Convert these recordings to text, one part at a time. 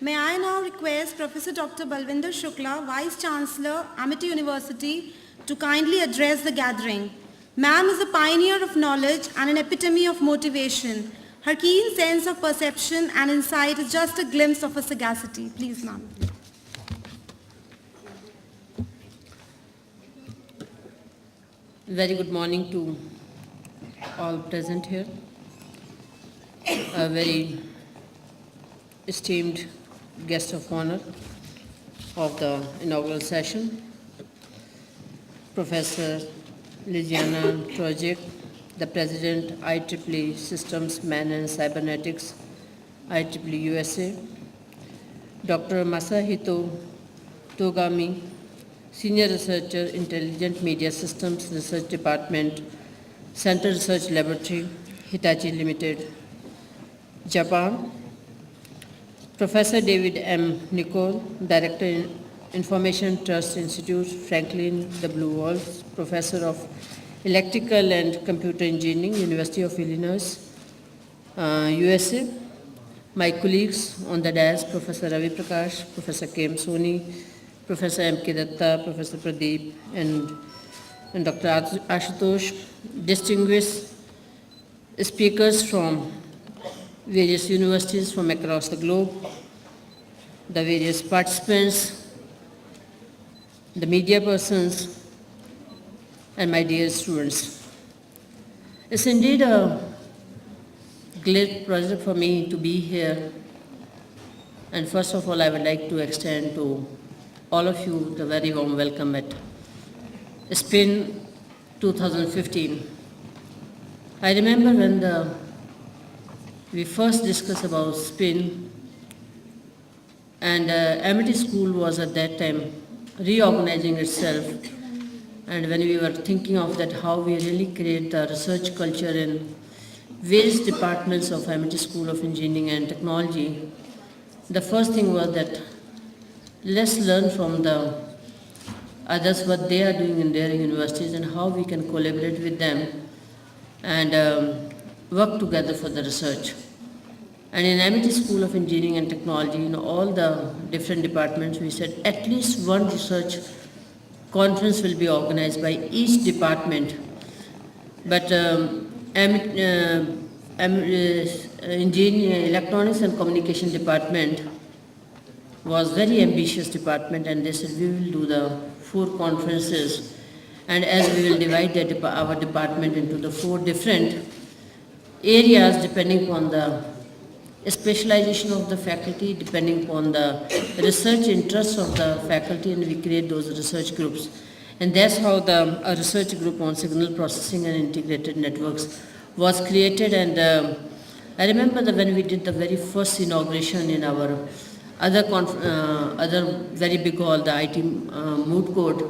May I now request Professor Dr. Balvinder Shukla, Vice Chancellor, Amity University, to kindly address the gathering. Ma'am is a pioneer of knowledge and an epitome of motivation. Her keen sense of perception and insight is just a glimpse of her sagacity. Please, ma'am. Very good morning to all present here. A very esteemed guest of honor of the inaugural session, Professor Ligiana Trojic, the President, IEEE Systems, Man and Cybernetics, IEEE USA, Dr. Masahito Togami, Senior Researcher, Intelligent Media Systems Research Department, Center Research Laboratory, Hitachi Limited, Japan, Professor David M. Nicol, Director, Information Trust Institute, Franklin W. Walsh, Professor of Electrical and Computer Engineering, University of Illinois, USA. My colleagues on the dais, Professor Ravi Prakash, Professor K.M. Soni, Professor M.K. Datta, Professor Pradeep, and Dr. Ashutosh, distinguished speakers from various universities from across the globe, the various participants, the media persons, and my dear students. It's indeed a great pleasure for me to be here. And first of all, I would like to extend to all of you the very warm welcome at SPIN 2015. I remember when we first discussed about SPIN, and Amity School was at that time reorganizing itself. And when we were thinking of that, how we really create the research culture in various departments of Amity School of Engineering and Technology, the first thing was that let's learn from the others what they are doing in their universities and how we can collaborate with them and work together for the research. And in Amity School of Engineering and Technology, in all the different departments, we said at least one research conference will be organized by each department. But Engineering, Electronics and Communication Department was very ambitious department, and they said we will do the 4 conferences, and as we will divide our department into the 4 different areas depending upon the specialization of the faculty, depending upon the research interests of the faculty, and we create those research groups. And that's how a research group on signal processing and integrated networks was created. And I remember that when we did the very first inauguration in our other very big hall, the IT moot court,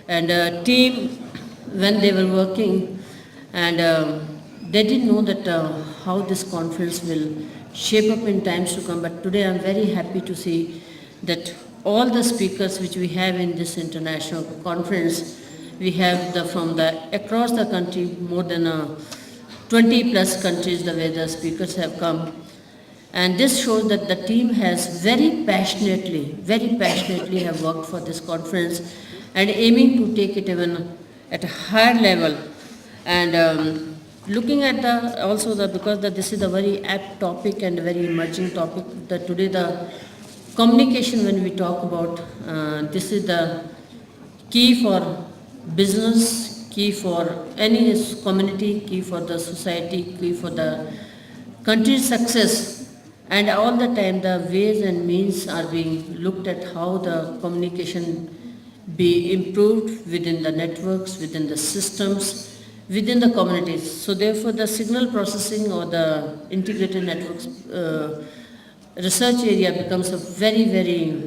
and team, when they were working, and they didn't know that how this conference will shape up in times to come. But today I'm very happy to see that all the speakers which we have in this international conference, we have from across the country, more than 20 plus countries, the way the speakers have come. And this shows that the team has very passionately have worked for this conference and aiming to take it even at a higher level. And looking at because this is a very apt topic and a very emerging topic, that today the communication, when we talk about, this is the key for business, key for any community, key for the society, key for the country's success. And all the time the ways and means are being looked at how the communication be improved within the networks, within the systems, within the communities. So therefore the signal processing or the integrated networks research area becomes a very, very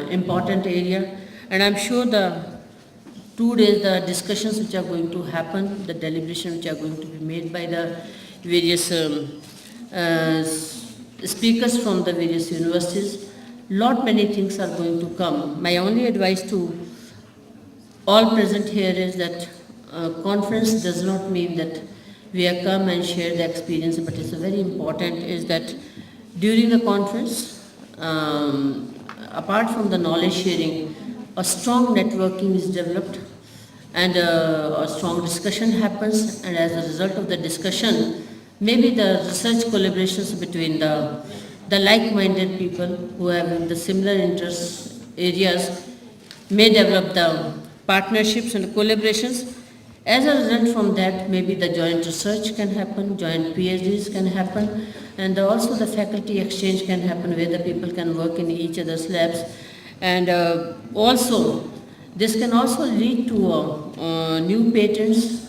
important area. And I'm sure the 2 days, the discussions which are going to happen, the deliberations which are going to be made by the various speakers from the various universities, many things are going to come. My only advice to all present here is that conference does not mean that we have come and share the experience, but it's very important is that during the conference, apart from the knowledge sharing, a strong networking is developed and a strong discussion happens, and as a result of the discussion, maybe the research collaborations between the like-minded people who have in the similar interest areas may develop the partnerships and collaborations. As a result from that, maybe the joint research can happen, joint PhDs can happen, and also the faculty exchange can happen where the people can work in each other's labs. And also, this can also lead to new patents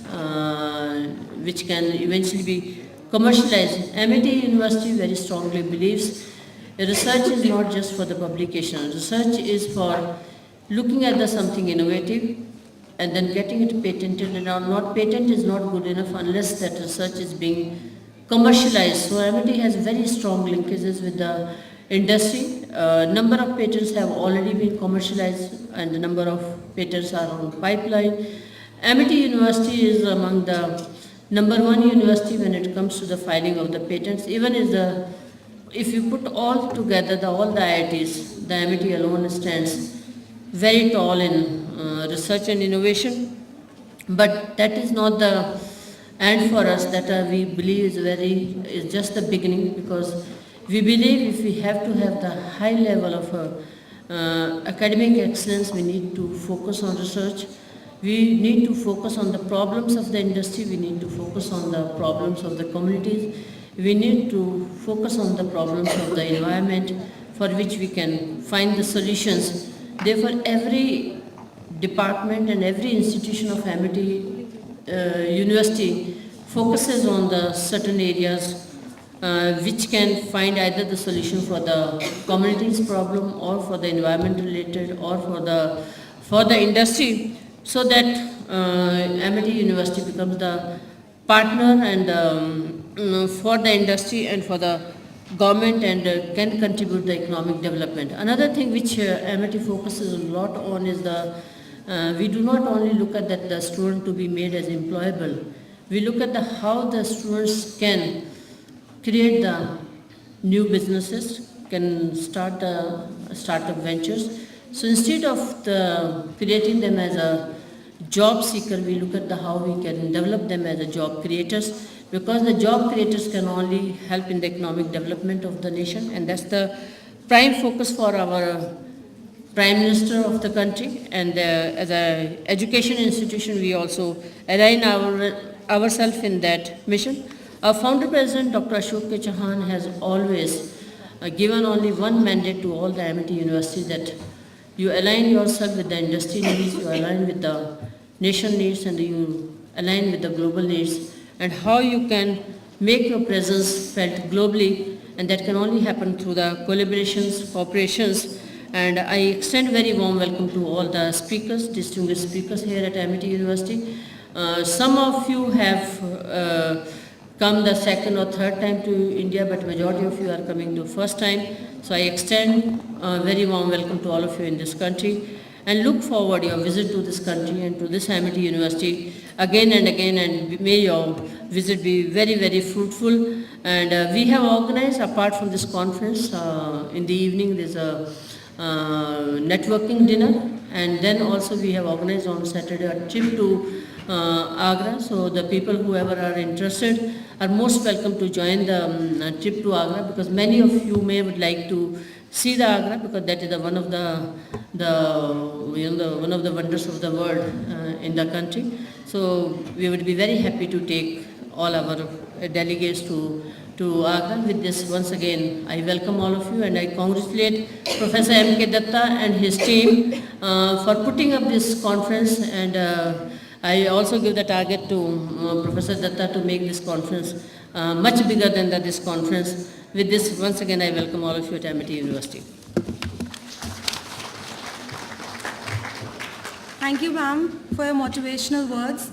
which can eventually be commercialized. Amity University very strongly believes research is not just for the publication. Research is for looking at the something innovative and then getting it patented, and not patent is not good enough unless that research is being commercialized. So Amity has very strong linkages with the industry. Number of patents have already been commercialized and the number of patents are on pipeline. Amity University is among the #1 university when it comes to the filing of the patents. Even if you put all together all the IITs, the Amity alone stands very tall in research and innovation. But that is not the end for us. That we believe is just the beginning, because we believe if we have to have the high level of academic excellence, we need to focus on research. We need to focus on the problems of the industry. We need to focus on the problems of the communities. We need to focus on the problems of the environment, for which we can find the solutions. Therefore, every department and every institution of Amity University focuses on the certain areas which can find either the solution for the community's problem or for the environment related or for the industry, so that Amity University becomes the partner and for the industry and for the government, and can contribute the economic development. Another thing which Amity focuses a lot on is we do not only look at that the student to be made as employable. We look at how the students can create the new businesses, can start the startup ventures. So instead of creating them as a job seeker, we look at how we can develop them as a job creators, because the job creators can only help in the economic development of the nation, and that's the prime focus for our Prime Minister of the country. And as an education institution, we also align ourselves in that mission. Our founder president, Dr. Ashok K. Chauhan, has always given only one mandate to all the Amity University, that you align yourself with the industry needs, you align with the nation needs, and you align with the global needs, and how you can make your presence felt globally, and that can only happen through the collaborations, cooperations. And I extend very warm welcome to all the speakers, distinguished speakers here at Amity University. Some of you have come the second or third time to India, but majority of you are coming the first time. So I extend a very warm welcome to all of you in this country, and look forward your visit to this country and to this Amity University again and again, and may your visit be very, very fruitful. And we have organized, apart from this conference, in the evening there's a networking dinner, and then also we have organized on Saturday a trip to Agra. So the people whoever are interested are most welcome to join the trip to Agra, because many of you may would like to see the Agra, because that is one of one of the wonders of the world in the country. So we would be very happy to take all our delegates to Agra. With this, once again, I welcome all of you, and I congratulate Professor M.K. Datta and his team for putting up this conference, and I also give the target to Professor Datta to make this conference much bigger than this conference. With this, once again, I welcome all of you at Amity University. Thank you, ma'am, for your motivational words.